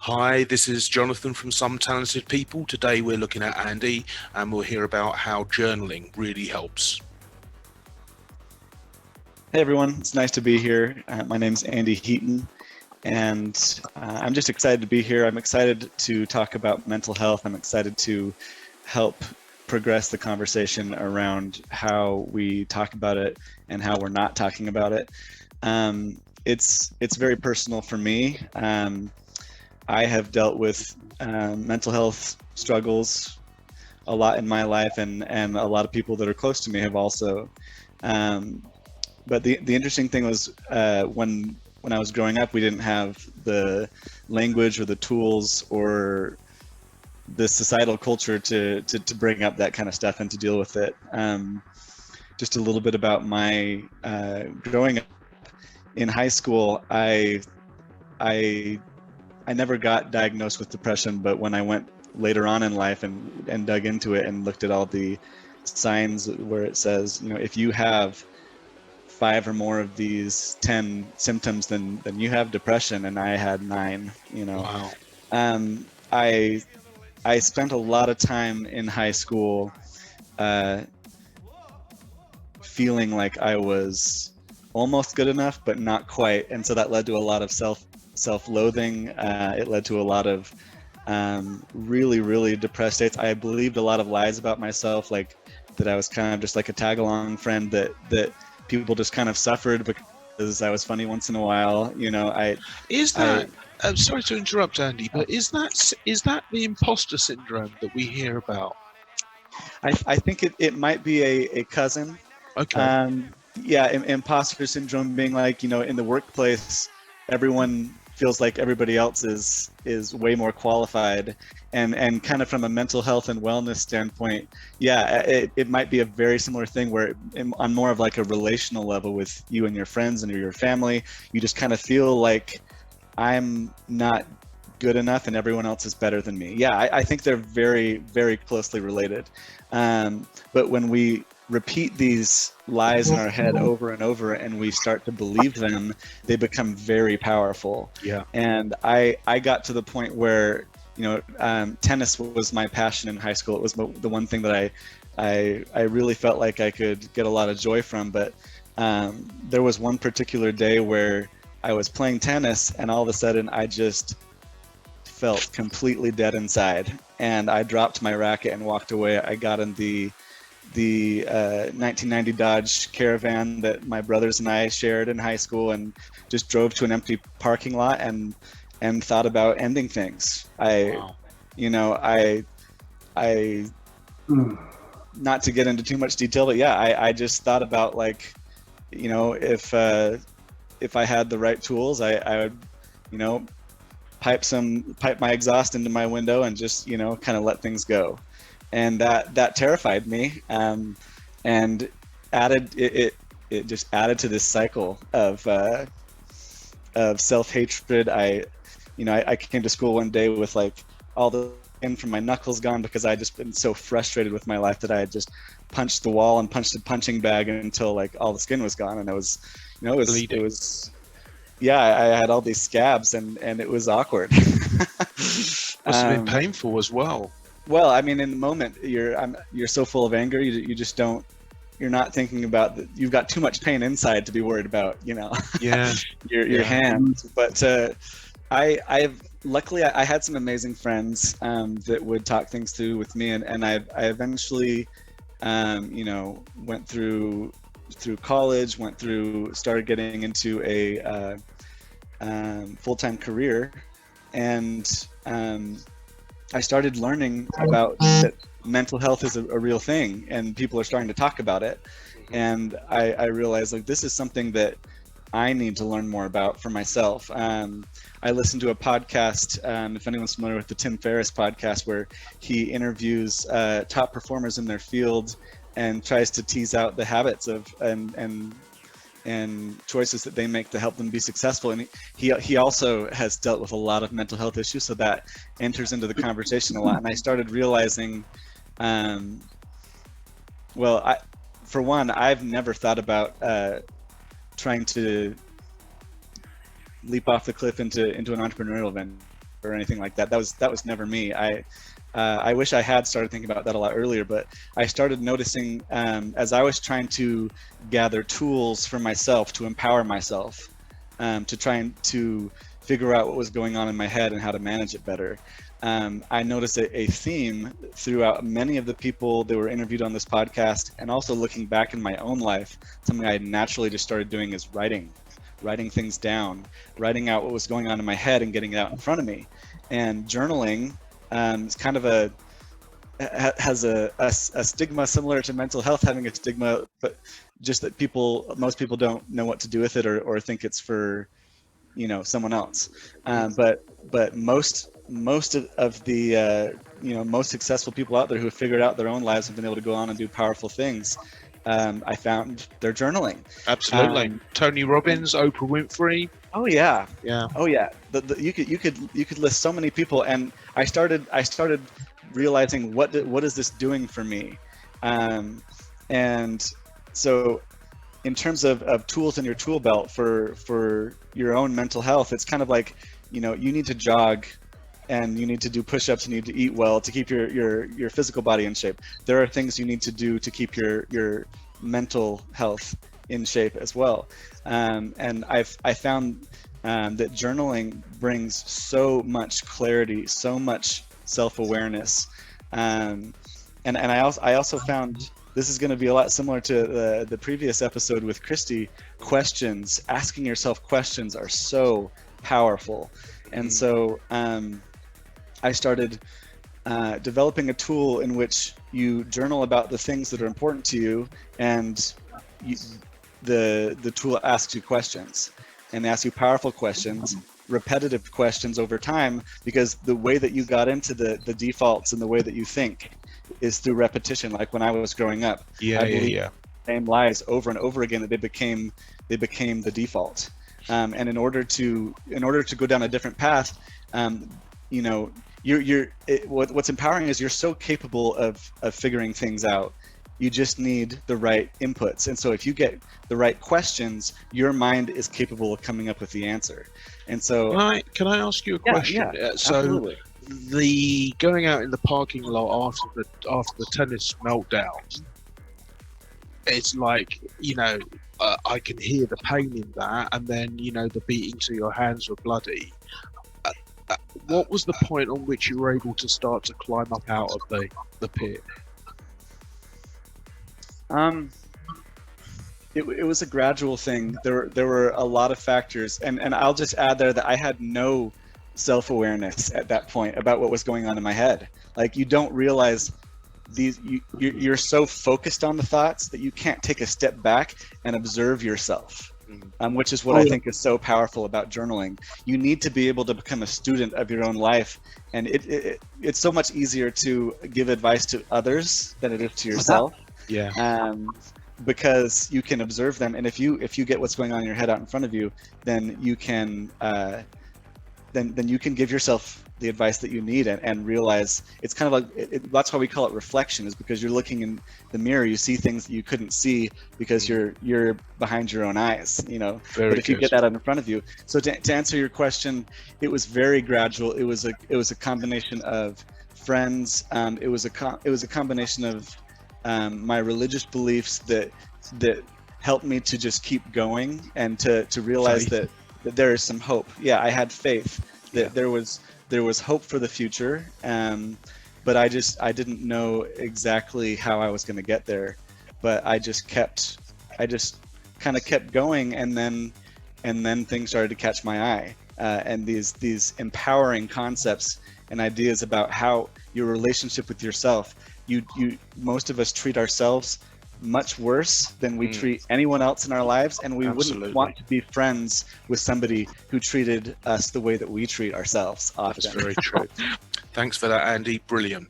Hi, this is Jonathan from Some Talented People. Today we're looking at Andy and we'll hear about how journaling really helps. Hey everyone, it's nice to be here. My name's Andy Heaton, and I'm just excited to be here. I'm excited to talk about mental health. I'm excited to help progress the conversation around how we talk about it and how we're not talking about it. It's very personal for me. I have dealt with mental health struggles a lot in my life, and a lot of people that are close to me have also. Um, but the interesting thing was when I was growing up, we didn't have the language or the tools or the societal culture to bring up that kind of stuff and to deal with it. Just a little bit about my growing up in high school. I I never got diagnosed with depression, but when I went later on in life and dug into it and looked at all the signs where it says, if you have five or more of these 10 symptoms, then you have depression, and I had nine. Wow. Um, I I spent a lot of time in high school uh, feeling like I was almost good enough, but not quite, and so that led to a lot of self-loathing. It led to a lot of really, really depressed states. I believed a lot of lies about myself, like that I was kind of just like a tag-along friend that people just kind of suffered because I was funny once in a while. Is I that, sorry to interrupt, Andy, but is that the imposter syndrome that we hear about? I think it might be a cousin. Okay. Yeah, imposter syndrome being like, in the workplace, everyone feels like everybody else is way more qualified, and kind of from a mental health and wellness standpoint, yeah, it might be a very similar thing where on more of like a relational level with you and your friends and your family, you just kind of feel like I'm not good enough and everyone else is better than me. Yeah, I think they're very, very closely related. But when we repeat these lies in our head over and over and we start to believe them, they become very powerful. Yeah. And I got to the point where, tennis was my passion in high school. It was the one thing that I really felt like I could get a lot of joy from. But there was one particular day where I was playing tennis, and all of a sudden I just felt completely dead inside, and I dropped my racket and walked away. I got in the 1990 Dodge Caravan that my brothers and I shared in high school, and just drove to an empty parking lot and thought about ending things. Wow. I not to get into too much detail, but yeah, I just thought about, like, if I had the right tools, I would, pipe my exhaust into my window and just, kind of let things go. And that terrified me, and added it just added to this cycle of self-hatred. I came to school one day with like all the skin from my knuckles gone, because I had just been so frustrated with my life that I had just punched the wall and punched a punching bag until like all the skin was gone, and it was yeah, I had all these scabs, and it was awkward. Must have been painful as well. Well, I mean, in the moment, you're so full of anger, you just don't. You're not thinking about that. You've got too much pain inside to be worried about, Yeah. your Yeah. hands. But I've luckily I had some amazing friends that would talk things through with me, and I eventually, went through college, started getting into a full-time career, and I started learning about that mental health is a real thing, and people are starting to talk about it. And I realized, like, this is something that I need to learn more about for myself. I listened to a podcast, if anyone's familiar with the Tim Ferriss podcast, where he interviews top performers in their field and tries to tease out the habits of and choices that they make to help them be successful. And he also has dealt with a lot of mental health issues, so that enters into the conversation a lot. And I started realizing, for one, I've never thought about trying to leap off the cliff into an entrepreneurial venture. or anything like that. That was never me. I wish I had started thinking about that a lot earlier, but I started noticing as I was trying to gather tools for myself to empower myself, to try and to figure out what was going on in my head and how to manage it better. I noticed a theme throughout many of the people that were interviewed on this podcast, and also looking back in my own life. Something I naturally just started doing is writing things down, writing out what was going on in my head and getting it out in front of me. And journaling is kind of has a stigma similar to mental health having a stigma, but just that most people don't know what to do with it, or think it's for someone else. But most of the most successful people out there who have figured out their own lives and been able to go on and do powerful things, I found they're journaling. Absolutely. Tony Robbins, Oprah Winfrey. Oh yeah. Yeah. Oh yeah. You could list so many people, and I started realizing what is this doing for me, and so in terms of tools in your tool belt for your own mental health, it's kind of like you need to jog, and you need to do push-ups, you need to eat well to keep your physical body in shape. There are things you need to do to keep your mental health in shape as well. And I found that journaling brings so much clarity, so much self-awareness. And I also found, this is going to be a lot similar to the previous episode with Christy, questions, asking yourself questions are so powerful. And so I started developing a tool in which you journal about the things that are important to you, and the tool asks you questions, and asks you powerful questions, repetitive questions over time, because the way that you got into the defaults and the way that you think is through repetition. Like when I was growing up, I believed the same lies over and over again, that they became the default. And in order to go down a different path, what's empowering is you're so capable of figuring things out. You just need the right inputs. And so if you get the right questions, your mind is capable of coming up with the answer. And so can I ask you a question? Yeah, so absolutely. The going out in the parking lot after the tennis meltdown, it's like, I can hear the pain in that, and then the beating, so your hands were bloody. What was the point on which you were able to start to climb up out of the pit? It was a gradual thing. There were a lot of factors, and I'll just add there that I had no self-awareness at that point about what was going on in my head. Like, you don't realize you're so focused on the thoughts that you can't take a step back and observe yourself, which is what I think is so powerful about journaling. You need to be able to become a student of your own life, and it's so much easier to give advice to others than it is to yourself. Yeah. Because you can observe them, and if you get what's going on in your head out in front of you, then you can then you can give yourself the advice that you need, and realize it's kind of like that's why we call it reflection, is because you're looking in the mirror, you see things that you couldn't see because you're behind your own eyes, but if you get that out in front of you. So to answer your question, it was very gradual. It was a combination of friends. It was a combination of my religious beliefs that helped me to just keep going, and to realize that there is some hope. Yeah, I had faith that there was hope for the future, but I didn't know exactly how I was going to get there. But I just kind of kept going, and then things started to catch my eye, and these empowering concepts and ideas about how your relationship with yourself. Most of us treat ourselves much worse than we treat anyone else in our lives, and we wouldn't want to be friends with somebody who treated us the way that we treat ourselves often. That's very true. Thanks for that, Andy. Brilliant.